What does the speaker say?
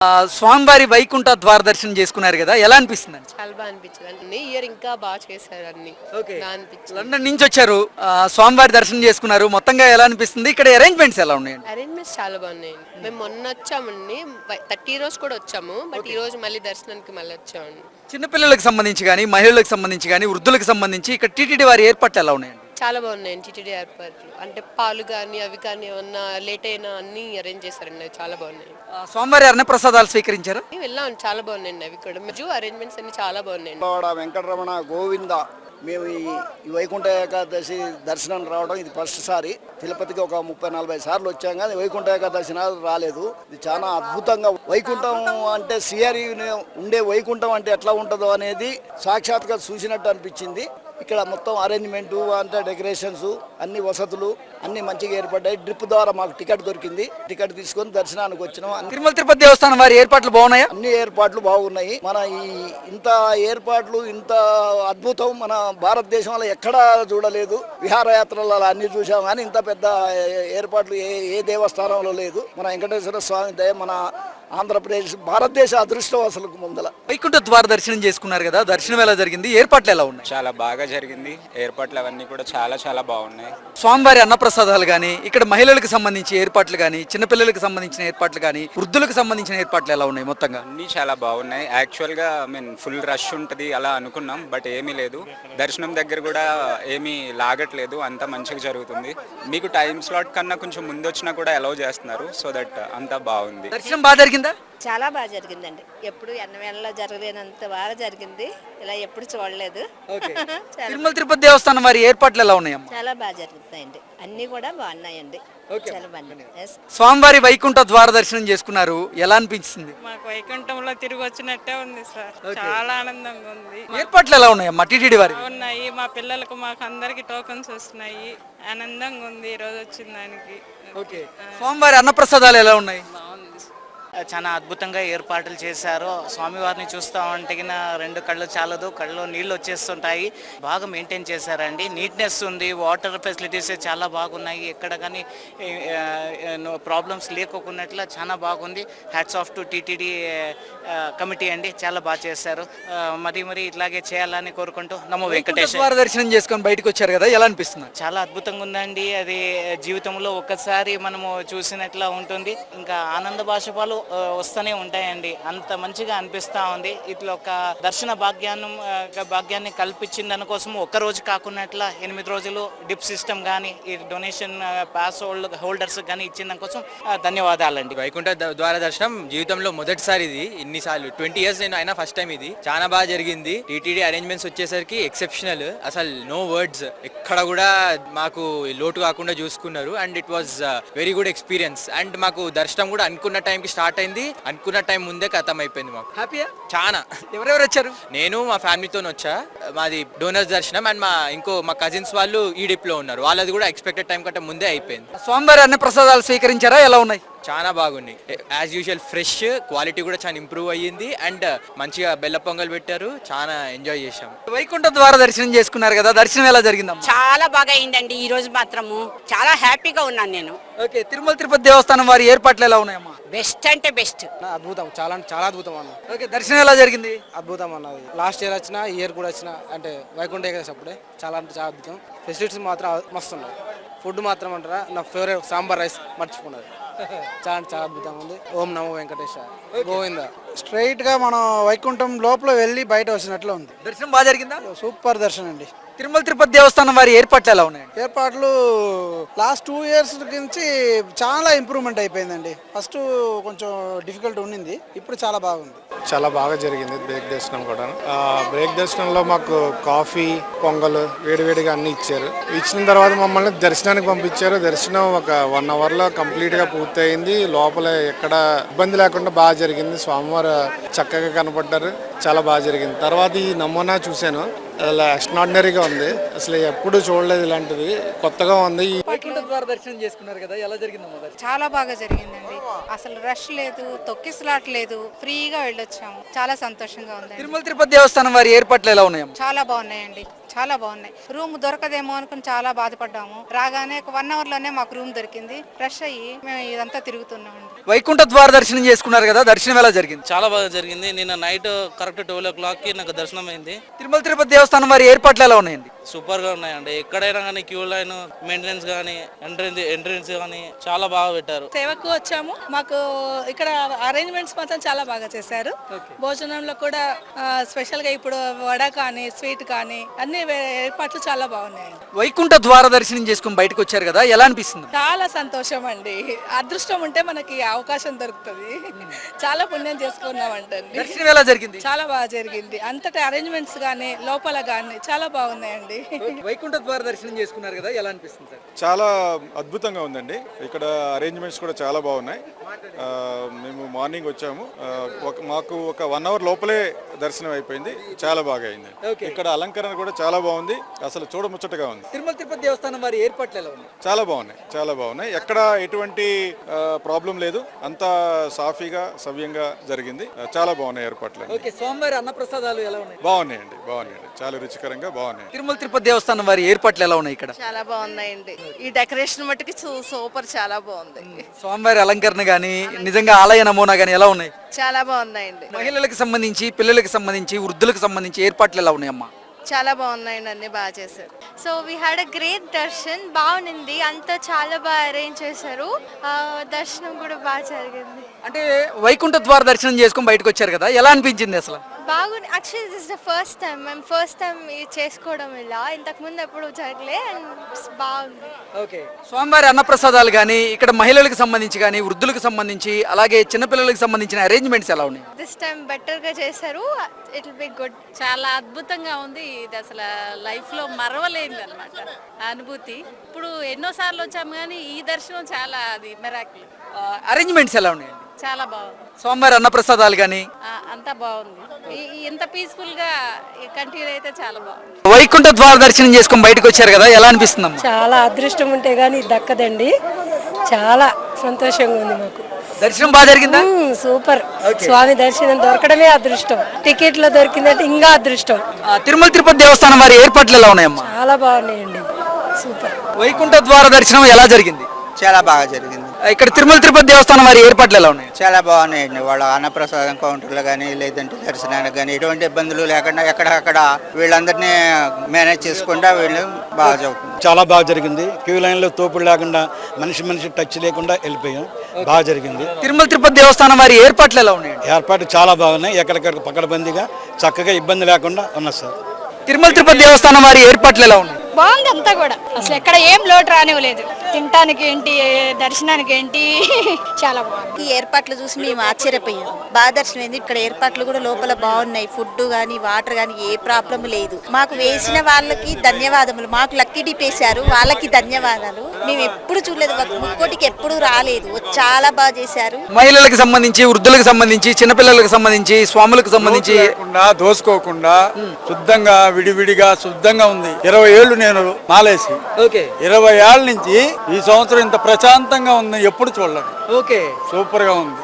స్వామివారి వైకుంఠ ద్వార దర్శనం చేసుకున్నారు కదా, ఎలా అనిపిస్తుంది? చాలా బాగా అనిపించింది. అన్ని ఇయర్ ఇంకా బాగా చేశారు అన్ని. బాగా అనిపించింది. లండన్ నుంచి వచ్చారు, స్వామివారి దర్శనం చేసుకున్నారు, మొత్తంగా ఎలా అనిపిస్తుంది? ఇక్కడ అరేంజ్మెంట్స్ ఎలా ఉన్నాయండి? అరేంజ్మెంట్స్ చాలా బాగున్నాయండి. మేము మొన్న వచ్చామండి, 30 రోజు కూడా వచ్చాము, బట్ ఈ రోజు మళ్ళీ దర్శనానికి మళ్ళీ వచ్చామండి. చిన్నపిల్లలకు సంబంధించి కానీ, మహిళలకు సంబంధించి కానీ, వృద్ధులకు సంబంధించి ఇక్కడ టీటీడీ వారి ఏర్పాట్లు ఎలా ఉన్నాయండి? చాలా బాగున్నాయండి టీటీడీ ఏర్పాట్లు. అంటే పాలు కానీ అవి కానీ ఏమన్నా లేట్ అయినా అన్ని అరేంజ్ చేశారండి, అవి చాలా బాగున్నాయి. స్వామివారి అన్నప్రసాదాలు స్వీకరించారు? మేము వెళ్ళాం, చాలా బాగున్నాయండి అవి కూడా. అరేంజ్మెంట్స్ అన్ని చాలా బాగున్నాయండి. వెంకటరమణ గోవింద. మేము ఈ వైకుంఠ ఏకాదశి దర్శనం రావడం ఇది ఫస్ట్ సారి. తిరుపతికి ఒక 30-40 సార్లు వచ్చాం కానీ వైకుంఠ ఏకాదశి రాలేదు. ఇది చాలా అద్భుతంగా, వైకుంఠం అంటే శ్రీహరి ఉండే వైకుంఠం అంటే ఎట్లా ఉంటుందో అనేది సాక్షాత్గా చూసినట్టు అనిపించింది. ఇక్కడ మొత్తం అరేంజ్మెంట్ అంటే డెకరేషన్స్ అన్ని వసతులు అన్ని మంచిగా ఏర్పడ్డాయి. డ్రిప్ ద్వారా మాకు టికెట్ దొరికింది, టికెట్ తీసుకొని దర్శనానికి వచ్చినాం. తిరుమల తిరుపతి దేవస్థానం వారి ఏర్పాట్లు బాగున్నాయా? అన్ని ఏర్పాట్లు బాగున్నాయి. మన ఇంత ఏర్పాట్లు ఇంత అద్భుతం మన భారతదేశంలో ఎక్కడా చూడలేదు. విహారయాత్రలలో అన్ని చూసాం కానీ ఇంత పెద్ద ఏర్పాట్లు ఏ దేవస్థానంలో లేదు. మన వెంకటేశ్వర స్వామి దయ, మన ఆంధ్రప్రదేశ్ భారతదేశ అదృష్టం అసలు ముందల. వైకుంఠ ద్వార దర్శనం చేసుకున్నారు కదా, దర్శనం ఎలా జరిగింది? ఏర్పాట్లు ఎలా ఉన్నాయి? చాలా బాగా జరిగింది. ఏర్పాట్లు అవన్నీ కూడా చాలా బాగున్నాయి. స్వామివారి అన్నప్రసాదాలు కానీ, ఇక్కడ మహిళలకు సంబంధించి ఏర్పాట్లు కానీ, చిన్నపిల్లలకు సంబంధించిన ఏర్పాట్లు కానీ, వృద్ధులకు సంబంధించిన ఏర్పాట్లు ఎలా ఉన్నాయి? మొత్తంగా అన్నీ చాలా బాగున్నాయి. యాక్చువల్గా ఫుల్ రష్ ఉంటుంది అలా అనుకున్నాం, బట్ ఏమీ లేదు. దర్శనం దగ్గర కూడా ఏమీ లాగట్లేదు, అంతా మంచిగా జరుగుతుంది. మీకు టైం స్లాట్ కన్నా కొంచెం ముందు వచ్చినా కూడా అలౌ చేస్తున్నారు, సో దట్ అంతా బాగుంది. దర్శనం బాగా జరిగిందా? చాలా బాగా జరిగిందండి. ఎప్పుడు ఎన్నవేళలో జరగలేనంత బాగా జరిగింది. ఇలా ఎప్పుడు చూడలేదు. తిరుమల తిరుపతి దేవస్థానం వారి ఏర్పాట్లు ఎలా ఉన్నాయమ్మా? చాలా బాగా జరుగుతాయండి, అన్ని కూడా బాగున్నాయండి. చాలా బాగున్నాయి. స్వామివారి వైకుంఠ ద్వార దర్శనం చేసుకున్నారు, ఎలా అనిపించింది? మాకు వైకుంఠంలో తిరిగి వచ్చినట్టే ఉంది సార్. చాలా ఆనందంగా ఉంది. ఏర్పాట్లు ఎలా ఉన్నాయమ్మా టీటీడీ వారి? ఉన్నాయి, మా పిల్లలకు మాకు అందరికి టోకన్స్ వస్తున్నాయి. ఆనందంగా ఉంది ఈ రోజు వచ్చిన దానికి. స్వామివారి అన్నప్రసాదాలు ఎలా ఉన్నాయి? చాలా అద్భుతంగా ఏర్పాట్లు చేశారు. స్వామివారిని చూస్తూ ఉంటే రెండు కళ్ళు చాలదు, కళ్ళు నీళ్ళు వచ్చేస్తుంటాయి. బాగా మెయింటైన్ చేశారండి. నీట్నెస్ ఉంది, వాటర్ ఫెసిలిటీస్ చాలా బాగున్నాయి. ఎక్కడ కానీ ప్రాబ్లమ్స్ లేకోకున్నట్లు చాలా బాగుంది. Hats off to TTD committee అండి, చాలా బాగా చేశారు. మరి ఇట్లాగే చేయాలని కోరుకుంటూ నమో వెంకటేశ్వర. దర్శనం చేసుకొని బయటకు వచ్చారు కదా, ఎలా అనిపిస్తుంది? చాలా అద్భుతంగా ఉందండి. అది జీవితంలో ఒక్కసారి మనము చూసినట్లా ఉంటుంది. ఇంకా ఆనంద బాష్పాలు వస్తూనే ఉంటాయండి. అంత మంచిగా అనిపిస్తా ఉంది. ఇట్లా ఒక దర్శన భాగ్యాన్ని కల్పించిన దానికోసం ఒక్క రోజు కాకున్నట్లా 8 రోజులు డిప్ సిస్టమ్ కానీ, ఈ డొనేషన్ పాస్ హోల్డర్స్ కానీ ఇచ్చిన దానికోసం ధన్యవాదాలండి. వైకుంఠ ద్వార దర్శనం జీవితంలో మొదటిసారి, ఇది ఇన్నిసార్లు 20 years నేను అయినా ఫస్ట్ టైం. ఇది చాలా బాగా జరిగింది. టీటీడీ అరేంజ్మెంట్స్ వచ్చేసరికి ఎక్సెప్షనల్, అసలు నో వర్డ్స్. ఎక్కడ కూడా మాకు లోటు కాకుండా చూసుకున్నారు. And it was very good experience. And మాకు దర్శనం కూడా అనుకున్న టైంకి స్టార్ట్ అయింది, అనుకున్న టైం ముందే ఖతం అయిపోయింది. మాకు హ్యాపీయా? చాలా. ఎవరెవరు వచ్చారు? నేను మా ఫ్యామిలీతో వచ్చా. మాది డోనర్స్ దర్శనం. అండ్ మా కజిన్స్ వాళ్ళు ఈడిప్ లో ఉన్నారు, వాళ్ళది కూడా ఎక్స్పెక్టెడ్ టైం కంటే ముందే అయిపోయింది. స్వామివారి అన్న ప్రసాదాలు స్వీకరించారా, ఎలా ఉన్నాయి? చాలా బాగున్నాయి. యాజ్ యూజువల్ ఫ్రెష్, క్వాలిటీ కూడా చాలా ఇంప్రూవ్ అయ్యింది. అండ్ మంచిగా బెల్ల పొంగల్ పెట్టారు, చాలా ఎంజాయ్ చేశాం. వైకుంఠ ద్వార దర్శనం చేసుకున్నారు కదా, దర్శనం ఎలా జరిగిందమ్మా? చాలా బాగా అయిందండి. ఈ రోజు మాత్రము చాలా హ్యాపీగా ఉన్నాను నేను. ఓకే, తిరుమల తిరుపతి దేవస్థానం వారి ఏర్పాట్లు ఎలా ఉన్నాయమ్మా? బెస్ట్ అంటే బెస్ట్. అద్భుతం, చాలా అద్భుతం అన్న. ఓకే, దర్శనం ఎలా జరిగింది? అద్భుతం అన్నది. లాస్ట్ ఇయర్ వచ్చిన, ఈ ఇయర్ కూడా వచ్చిన, అంటే వైకుంఠ ఏకాదశి అప్పుడే చాలా అంటే చాలా అద్భుతం. ఫెసిలిటీస్ మాత్రం మస్తు ఉన్నాయి. ఫుడ్ మాత్రం అంటారా, నా ఫేవరెట్ సాంబార్ రైస్ మర్చిపోన్నది. చాలా అద్భుతంగా ఉంది. ఓం నమో వెంకటేశ్వర గోవింద. స్ట్రైట్ గా మనం వైకుంఠం లోపల వెళ్ళి బయట వచ్చినట్లు ఉంది. దర్శనం బాగా జరిగిందా? సూపర్ దర్శనం అండి. తిరుమల తిరుపతి దేవస్థానం వారి ఏర్పాట్లు ఎలా ఉన్నాయి? ఏర్పాట్లు లాస్ట్ 2 years నుంచి చాలా ఇంప్రూవ్మెంట్ అయిపోయిందండి. ఫస్ట్ కొంచెం డిఫికల్ట్ ఉండింది, ఇప్పుడు చాలా బాగుంది. చాలా బాగా జరిగింది బ్రేక్ దర్శనం కూడా. బ్రేక్ దర్శనంలో మాకు కాఫీ, పొంగల్ వేడివేడిగా అన్ని ఇచ్చారు. ఇచ్చిన తర్వాత మమ్మల్ని దర్శనానికి పంపించారు. దర్శనం ఒక 1 hour లో కంప్లీట్ గా పూర్తయింది. లోపల ఎక్కడ ఇబ్బంది లేకుండా బాగా జరిగింది. స్వామివారు చక్కగా కనపడ్డారు, చాలా బాగా జరిగింది. తర్వాత ఈ నమూనా చూశాను, అలా ఎక్స్ట్రాడినరీగా ఉంది. అసలు ఎప్పుడు చూడలేదు ఇలాంటిది, కొత్తగా ఉంది. దర్శనం చేసుకున్నారు కదా, ఎలా జరిగిందమ్మా? చాలా బాగా జరిగిందండి. అసలు రష్ లేదు, తొక్కిసలాట లేదు, ఫ్రీగా వెళ్ళొచ్చాము. చాలా సంతోషంగా ఉంది. తిరుమల తిరుపతి దేవస్థానం వారి ఏర్పాట్లు ఎలా ఉన్నాయమ్మా? చాలా బాగున్నాయండి. చాలా బాగున్నాయి. రూమ్ దొరకదేమో అనుకుని చాలా బాధపడ్డాము. రాగానే ఒక 1 అవర్ లోనే మాకు రూమ్ దొరికింది. ఫ్రెష్ అయ్యి మేము ఇదంతా తిరుగుతున్నామండి. వైకుంఠ ద్వార దర్శనం చేసుకున్నారు కదా, దర్శనం ఎలా జరిగింది? చాలా బాగా జరిగింది. నిన్న నైట్ కరెక్ట్ 12 o'clock కి నాకు దర్శనం అయింది. తిరుమల తిరుపతి దేవస్థానం వారి ఏర్పాట్లు ఎలా ఉన్నాయండి? సూపర్ గా ఉన్నాయండి. ఎక్కడైనా కానీ క్యూ లైన్ మెయింటెనెన్స్ కానీ ఎంట్రెన్స్ కానీ చాలా బాగా పెట్టారు. సేవకు వచ్చాము. మాకు ఇక్కడ అరేంజ్మెంట్స్ మాత్రం చాలా బాగా చేశారు. భోజనంలో కూడా స్పెషల్ గా ఇప్పుడు వడ కానీ స్వీట్ కానీ అన్ని ఏర్పాట్లు చాలా బాగున్నాయి. వైకుంఠ ద్వార దర్శనం చేసుకుని బయటకు వచ్చారు కదా, ఎలా అనిపిస్తుంది? చాలా సంతోషం అండి. అదృష్టం ఉంటే మనకి అవకాశం దొరుకుతుంది. చాలా పుణ్యం చేసుకున్నామంటే దర్శనం ఎలా జరిగింది? చాలా బాగా జరిగింది. అంతటా అరేంజ్మెంట్స్ కానీ లోపల కానీ చాలా బాగున్నాయండి. వైకుంఠ ద్వార దర్శనం చేసుకున్నారు కదా, ఎలా అనిపిస్తుంది సార్? చాలా అద్భుతంగా ఉందండి. ఇక్కడ అరేంజ్మెంట్స్ కూడా చాలా బాగున్నాయి. మేము మార్నింగ్ వచ్చాము. మాకు ఒక 1 అవర్ లోపలే దర్శనం అయిపోయింది. చాలా బాగా అయింది. ఇక్కడ అలంకరణ కూడా చాలా బాగుంది. అసలు చూడముచ్చటగా ఉంది. తిరుమల తిరుపతి దేవస్థానం వారి ఏర్పాట్లు ఎలా ఉన్నాయి? చాలా బాగున్నాయి, చాలా బాగున్నాయి. ఎక్కడ ఎటువంటి ప్రాబ్లం లేదు. అంతా సాఫీగా సవ్యంగా జరిగింది. చాలా బాగున్నాయి ఏర్పాట్లు. ఓకే, స్వామివారి అన్నప్రసాదాలు ఎలా ఉన్నాయి? బాగున్నాయండి. చాలా రుచికరంగా బాగున్నాయి. తిరుమల తిరుపతి దేవస్థానం వారి ఏర్పాట్లు ఎలా ఉన్నాయి ఇక్కడ? చాలా బాగున్నాయండి. ఈ డెకరేషన్ మట్టుకి సూపర్, చాలా బాగుంది. స్వామివారి అలంకరణ గానీ, నిజంగా ఆలయ నమూనా గానీ ఎలా ఉన్నాయి? చాలా బాగున్నాయండి. మహిళలకు సంబంధించి, పిల్లలకు సంబంధించి, వృద్ధులకు సంబంధించి ఏర్పాట్లు ఎలా ఉన్నాయమ్మా? చాలా బాగున్నాయండి. అన్ని బాగా చేశారు. So we had a great Darshan. బాగుంది. అంతా చాలా బాగా అరేంజ్ చేశారు. దర్శనం కూడా బాగా జరిగింది. అంటే వైకుంఠ ద్వార దర్శనం చేసుకుని బయటకు వచ్చారు కదా, ఎలా అనిపించింది అసలు? బాగుంది. Actually this is the first time. మేము ఫస్ట్ టైం ఇది చేసుకోవడం ఇలా. ఇంతకుముందు ఎప్పుడు జరగలే. అండ్ బాగుంది. ఓకే, స్వామివారి అన్నప్రసాదాలు కానీ, ఇక్కడ మహిళలకు సంబంధించి కానీ, వృద్ధులకు సంబంధించి, అలాగే చిన్నపిల్లలకు సంబంధించిన అరేంజ్మెంట్స్ ఎలా ఉన్నాయి? దిస్ టైం బెటర్ గా చేశారు. It will be good. చాలా అద్భుతంగా ఉంది. ఇది అసలు లైఫ్ లో మరవలేనిది అనమాట అనుభూతి. ఇప్పుడు ఎన్నోసార్లు వచ్చాము కానీ ఈ దర్శనం చాలా అది మెరాకిల్. అరేంజ్మెంట్స్ ఎలా ఉన్నాయండి? చాలా బాగుంది. స్వామివారి అన్నప్రసాదాలు కానీ అంతా బాగుంది. ఇంత పీస్ఫుల్ గా కంటిన్యూ అయితే చాలా బాగుంది. వైకుంఠ ద్వార దర్శనం చేసుకుని బయటకు వచ్చారు కదా, ఎలా అనిపిస్తుందమ్మా? చాలా అదృష్టం ఉంటే గానీ దక్కదండి. చాలా సంతోషంగా ఉంది మాకు. దర్శనం బాగా జరిగిందా? సూపర్. స్వామి దర్శనం దొరకడమే అదృష్టం. టికెట్లో దొరికిందంటే ఇంకా అదృష్టం. తిరుమల తిరుపతి దేవస్థానం వారి ఏర్పాట్లు ఎలా ఉన్నాయమ్మా? చాలా బాగున్నాయండి. సూపర్. వైకుంఠ ద్వార దర్శనం ఎలా జరిగింది? చాలా బాగా జరిగింది. ఇక్కడ తిరుమల తిరుపతి దేవస్థానం వారి ఏర్పాట్లు ఎలా ఉన్నాయి? చాలా బాగున్నాయండి. వాళ్ళ అన్నప్రసాదం కౌంటర్లు కానీ, లేదంటే దర్శనానికి కానీ ఎటువంటి ఇబ్బందులు లేకుండా ఎక్కడక్కడ వీళ్ళందరినీ మేనేజ్ చేసుకుంటా వీళ్ళు బాగా చదువుతుంది. చాలా బాగా జరిగింది. క్యూ లైన్ లో తోపుడు లేకుండా, మనిషి టచ్ లేకుండా వెళ్ళిపోయాం. బాగా జరిగింది. తిరుమల తిరుపతి దేవస్థానం వారి ఏర్పాట్లు ఎలా ఉన్నాయండి? ఏర్పాట్లు చాలా బాగున్నాయి. ఎక్కడికక్కడ పకడ్బందీగా చక్కగా ఇబ్బంది లేకుండా ఉన్నా సార్. తిరుమల తిరుపతి దేవస్థానం వారి ఏర్పాట్లు ఎలా ఉన్నాయి? బాగుంది అంతా కూడా. అసలు ఎక్కడ ఏం లోటు రానివ్వలేదు. తినటానికి ఏంటి, దర్శనానికి ఏంటి, చాలా బాగుంది. ఈ ఏర్పాట్లు చూసి మేము ఆశ్చర్యపోయాం. బాగా దర్శనం అయింది. ఇక్కడ ఏర్పాట్లు కూడా లోపల బాగున్నాయి. ఫుడ్ కానీ, వాటర్ కానీ ఏ ప్రాబ్లం లేదు. మాకు వేసిన వాళ్ళకి ధన్యవాదములు. మాకు లక్కీ డిప్ వేశారు, వాళ్ళకి ధన్యవాదాలు. మేము ఎప్పుడు చూడలేదు, ముక్కోటికి ఎప్పుడు రాలేదు. చాలా బాగా చేశారు. మహిళలకు సంబంధించి, వృద్ధులకు సంబంధించి, చిన్నపిల్లలకు సంబంధించి, స్వాములకు సంబంధించి దోసుకోకుండా శుద్ధంగా, విడివిడిగా శుద్ధంగా ఉంది. 20 ఏళ్ళు నేను మాలేసి, 20 ఏళ్ళ నుంచి ఈ సంవత్సరం ఇంత ప్రశాంతంగా ఉంది ఎప్పుడు చూడలేదు. ఓకే, సూపర్ గా ఉంది.